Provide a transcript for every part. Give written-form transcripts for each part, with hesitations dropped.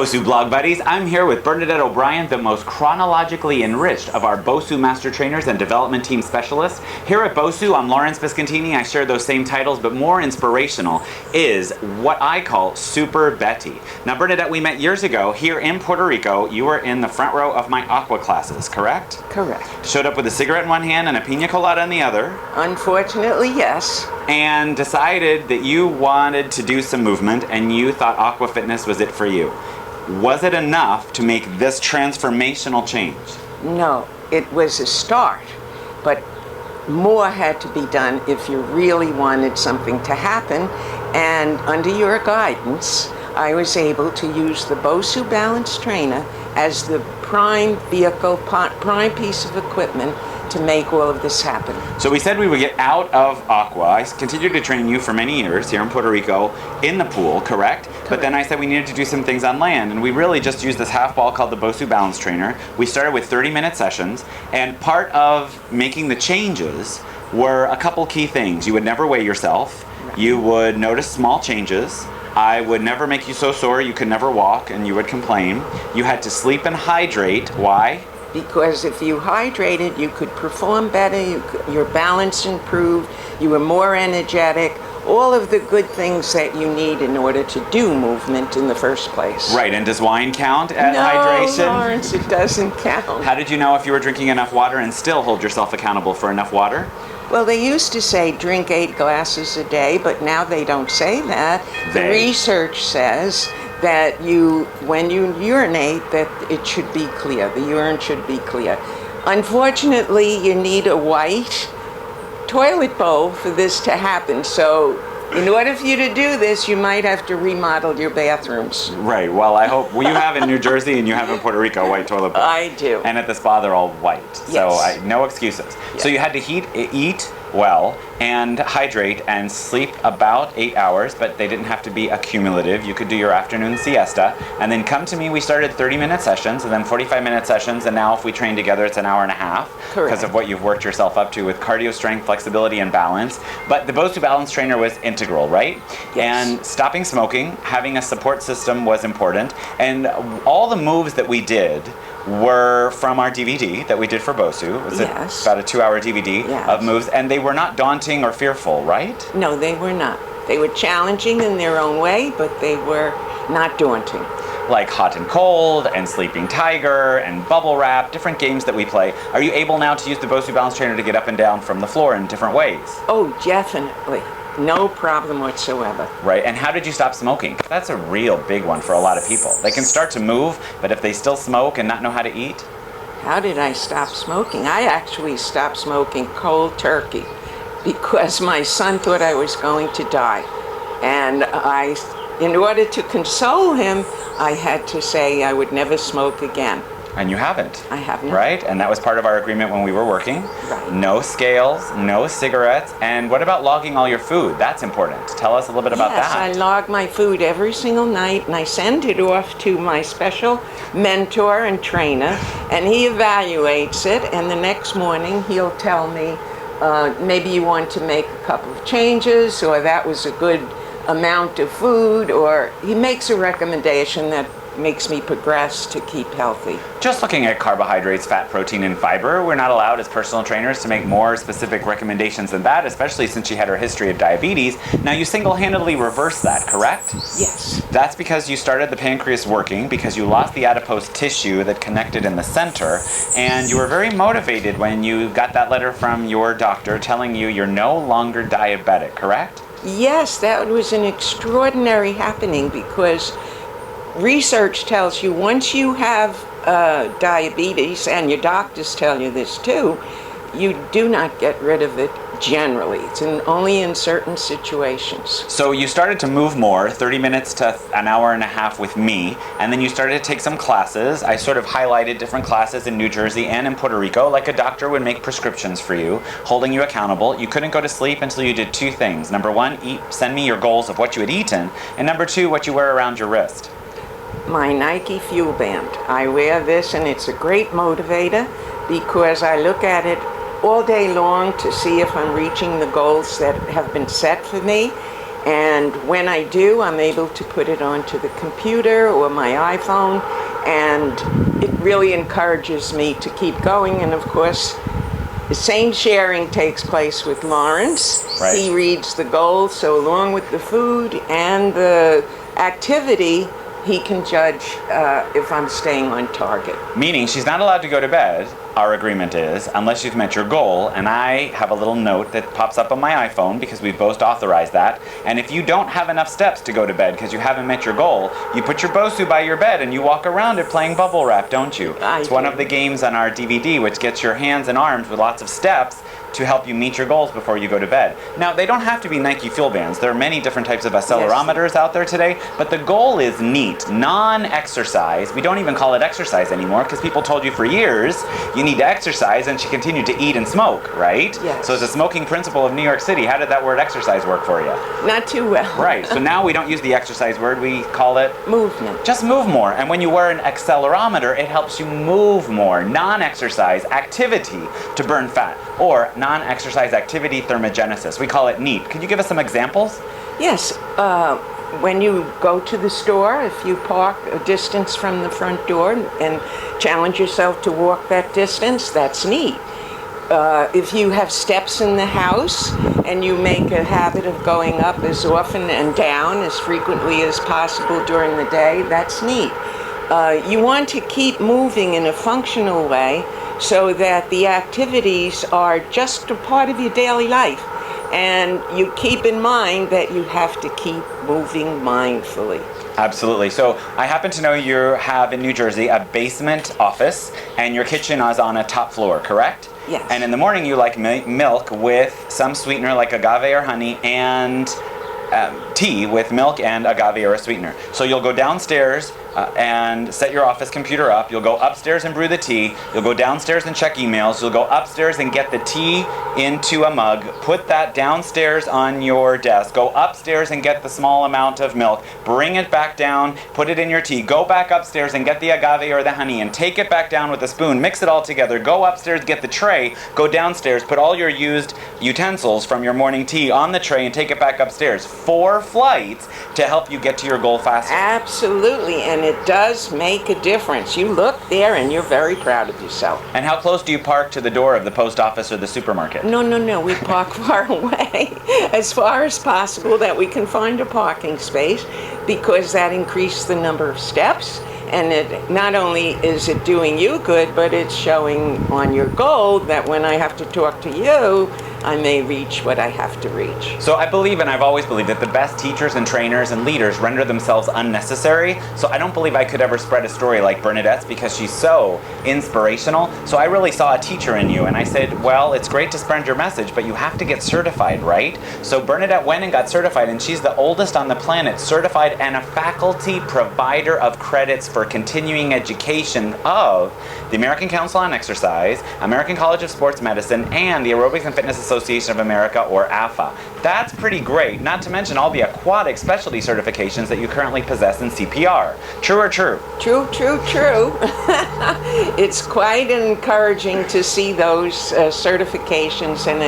BOSU blog buddies. I'm here with Bernadette O'Brien, the most chronologically enriched of our BOSU master trainers and development team specialists. Here at BOSU, I'm Lawrence Biscontini. I share those same titles, but more inspirational is what I call Super Betty. Now, Bernadette, we met years ago here in Puerto Rico. You were in the front row of my aqua classes, correct? Correct. Showed up with a cigarette in one hand and a pina colada in the other. Unfortunately, yes. And decided that you wanted to do some movement and you thought aqua fitness was it for you. Was it enough to make this transformational change? No, it was a start, but more had to be done if you really wanted something to happen. And under your guidance, I was able to use the BOSU Balance Trainer as the prime vehicle, prime piece of equipment to make all of this happen. So we said we would get out of aqua. I continued to train you for many years here in Puerto Rico in the pool, correct? But then I said we needed to do some things on land, and we really just used this half ball called the BOSU Balance Trainer. We started with 30-minute sessions, and part of making the changes were a couple key things. You would never weigh yourself. You would notice small changes. I would never make you so sore you could never walk and you would complain. You had to sleep and hydrate. Why? Because if you hydrated, you could perform better, your balance improved, you were more energetic, all of the good things that you need in order to do movement in the first place. Right, and does wine count as no, hydration? No, Lawrence, it doesn't count. How did you know if you were drinking enough water and still hold yourself accountable for enough water? Well, they used to say drink 8 glasses a day, but now they don't say that. The research says that when you urinate, that it should be clear. The urine should be clear. Unfortunately, you need a white toilet bowl for this to happen. So in order for you to do this, you might have to remodel your bathrooms. Right. Well, I hope you have in New Jersey and you have in Puerto Rico white toilet bowls. I do. And at the spa, they're all white. Yes. So no excuses. Yes. So you had to eat well and hydrate and sleep about 8 hours, but they didn't have to be accumulative. You could do your afternoon siesta and then come to me. We started 30-minute sessions and then 45-minute sessions, and now if we train together, it's an hour and a half. Correct. Because of what you've worked yourself up to with cardio, strength, flexibility, and balance. But the BOSU Balance Trainer was integral, right? Yes. And stopping smoking, having a support system was important, and all the moves that we did were from our DVD that we did for BOSU. It was about a 2-hour DVD of moves, and they were not daunting or fearful, right? No, they were not. They were challenging in their own way, but they were not daunting. Like hot and cold, and sleeping tiger, and bubble wrap, different games that we play. Are you able now to use the BOSU Balance Trainer to get up and down from the floor in different ways? Oh, definitely. No problem whatsoever. Right, and how did you stop smoking? That's a real big one for a lot of people. They can start to move, but if they still smoke and not know how to eat? How did I stop smoking? I actually stopped smoking cold turkey because my son thought I was going to die. And in order to console him, I had to say I would never smoke again. And you haven't. I haven't. Right? And that was part of our agreement when we were working. Right. No scales, no cigarettes. And what about logging all your food? That's important. Tell us a little bit about that. Yes, I log my food every single night and I send it off to my special mentor and trainer, and he evaluates it, and the next morning he'll tell me maybe you want to make a couple of changes, or that was a good amount of food, or he makes a recommendation that makes me progress to keep healthy. Just looking at carbohydrates, fat, protein, and fiber, we're not allowed as personal trainers to make more specific recommendations than that, especially since she had her history of diabetes. Now, you single-handedly reversed that, correct? Yes. That's because you started the pancreas working, because you lost the adipose tissue that connected in the center, and you were very motivated when you got that letter from your doctor telling you you're no longer diabetic, correct? Yes, that was an extraordinary happening because research tells you once you have diabetes, and your doctors tell you this too, you do not get rid of it generally. It's only in certain situations. So you started to move more, 30 minutes to an hour and a half with me, and then you started to take some classes. I sort of highlighted different classes in New Jersey and in Puerto Rico, like a doctor would make prescriptions for you, holding you accountable. You couldn't go to sleep until you did 2 things. Number 1, send me your goals of what you had eaten, and number 2, what you wear around your wrist. My Nike Fuel Band. I wear this and it's a great motivator because I look at it all day long to see if I'm reaching the goals that have been set for me. And when I do, I'm able to put it onto the computer or my iPhone, and it really encourages me to keep going. And of course, the same sharing takes place with Lawrence. Right. He reads the goals, so along with the food and the activity, he can judge if I'm staying on target. Meaning she's not allowed to go to bed, our agreement is, unless you've met your goal, and I have a little note that pops up on my iPhone because we've both authorized that, and if you don't have enough steps to go to bed because you haven't met your goal, you put your BOSU by your bed and you walk around it playing bubble wrap, don't you? It's one of the games on our DVD which gets your hands and arms with lots of steps to help you meet your goals before you go to bed. Now, they don't have to be Nike Fuel Bands. There are many different types of accelerometers out there today, but the goal is neat, non-exercise. We don't even call it exercise anymore because people told you for years you need to exercise, and she continued to eat and smoke, right? Yes. So it's a smoking principle of New York City. How did that word exercise work for you? Not too well. Right, so now we don't use the exercise word, we call it Movement. just move more. And when you wear an accelerometer, it helps you move more. Non-exercise activity to burn fat, or non-exercise activity thermogenesis. We call it NEAT. Could you give us some examples? Yes. When you go to the store, if you park a distance from the front door and challenge yourself to walk that distance, that's neat. If you have steps in the house and you make a habit of going up as often and down as frequently as possible during the day, that's neat. You want to keep moving in a functional way so that the activities are just a part of your daily life. And you keep in mind that you have to keep moving mindfully. Absolutely. So I happen to know you have in New Jersey a basement office and your kitchen is on a top floor, correct? Yes. And in the morning you like milk with some sweetener like agave or honey and tea with milk and agave or a sweetener. So you'll go downstairs and set your office computer up. You'll go upstairs and brew the tea. You'll go downstairs and check emails. You'll go upstairs and get the tea into a mug. Put that downstairs on your desk. Go upstairs and get the small amount of milk. Bring it back down. Put it in your tea. Go back upstairs and get the agave or the honey and take it back down with a spoon. Mix it all together. Go upstairs, get the tray. Go downstairs. Put all your used utensils from your morning tea on the tray and take it back upstairs. 4 flights to help you get to your goal faster. Absolutely, and it does make a difference. You look there and you're very proud of yourself. And how close do you park to the door of the post office or the supermarket? No, we park far away, as far as possible that we can find a parking space, because that increases the number of steps, and it not only is it doing you good, but it's showing on your goal that when I have to talk to you, I may reach what I have to reach. So I believe, and I've always believed, that the best teachers and trainers and leaders render themselves unnecessary. So I don't believe I could ever spread a story like Bernadette's because she's so inspirational. So I really saw a teacher in you, and I said, well, it's great to spread your message, but you have to get certified, right? So Bernadette went and got certified, and she's the oldest on the planet certified and a faculty provider of credits for continuing education of the American Council on Exercise, American College of Sports Medicine, and the Aerobics and Fitness Association of America, or AFA. That's pretty great, not to mention all the aquatic specialty certifications that you currently possess in CPR. True or true? True. It's quite encouraging to see those certifications, and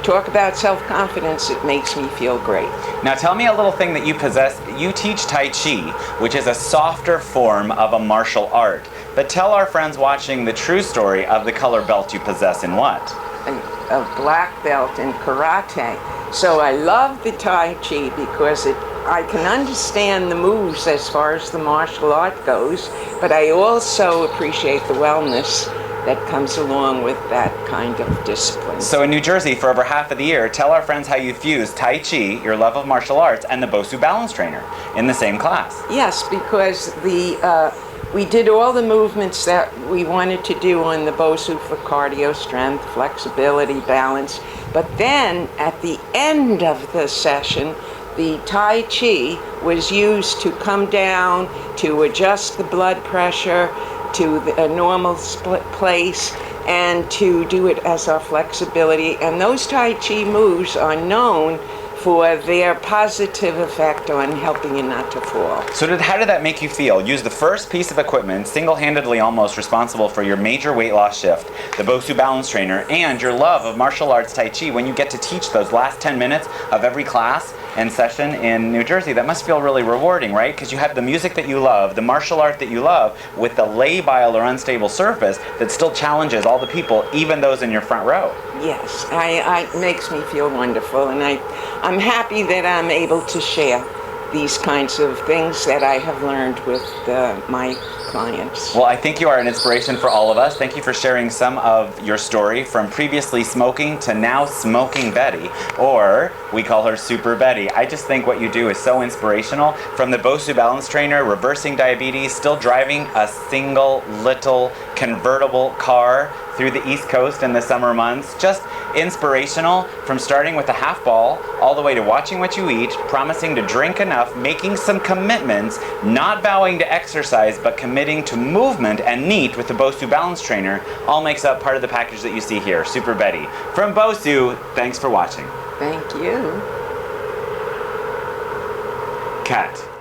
talk about self-confidence, it makes me feel great. Now tell me a little thing that you possess. You teach Tai Chi, which is a softer form of a martial art. But tell our friends watching the true story of the color belt you possess in what? A black belt in karate. So I love the Tai Chi because I can understand the moves as far as the martial art goes, but I also appreciate the wellness that comes along with that kind of discipline. So in New Jersey, for over half of the year, tell our friends how you fuse Tai Chi, your love of martial arts, and the BOSU balance trainer in the same class. Yes, because we did all the movements that we wanted to do on the BOSU for cardio, strength, flexibility, balance. But then at the end of the session, the Tai Chi was used to come down, to adjust the blood pressure to a normal place, and to do it as our flexibility. And those Tai Chi moves are known for their positive effect on helping you not to fall. So how did that make you feel? Use the first piece of equipment, single-handedly almost responsible for your major weight loss shift, the BOSU balance trainer, and your love of martial arts Tai Chi when you get to teach those last 10 minutes of every class and session in New Jersey. That must feel really rewarding, right? Because you have the music that you love, the martial art that you love, with the labile or unstable surface that still challenges all the people, even those in your front row. Yes, it makes me feel wonderful, and I'm happy that I'm able to share these kinds of things that I have learned with my clients. Well, I think you are an inspiration for all of us. Thank you for sharing some of your story from previously smoking to now smoking Betty, or we call her Super Betty. I just think what you do is so inspirational. From the BOSU balance trainer, reversing diabetes, still driving a single little convertible car through the East Coast in the summer months. Just inspirational, from starting with a half ball all the way to watching what you eat, promising to drink enough, making some commitments, not vowing to exercise, but committing to movement and NEAT with the BOSU balance trainer, all makes up part of the package that you see here. Super Betty. From BOSU, thanks for watching. Thank you. Cat.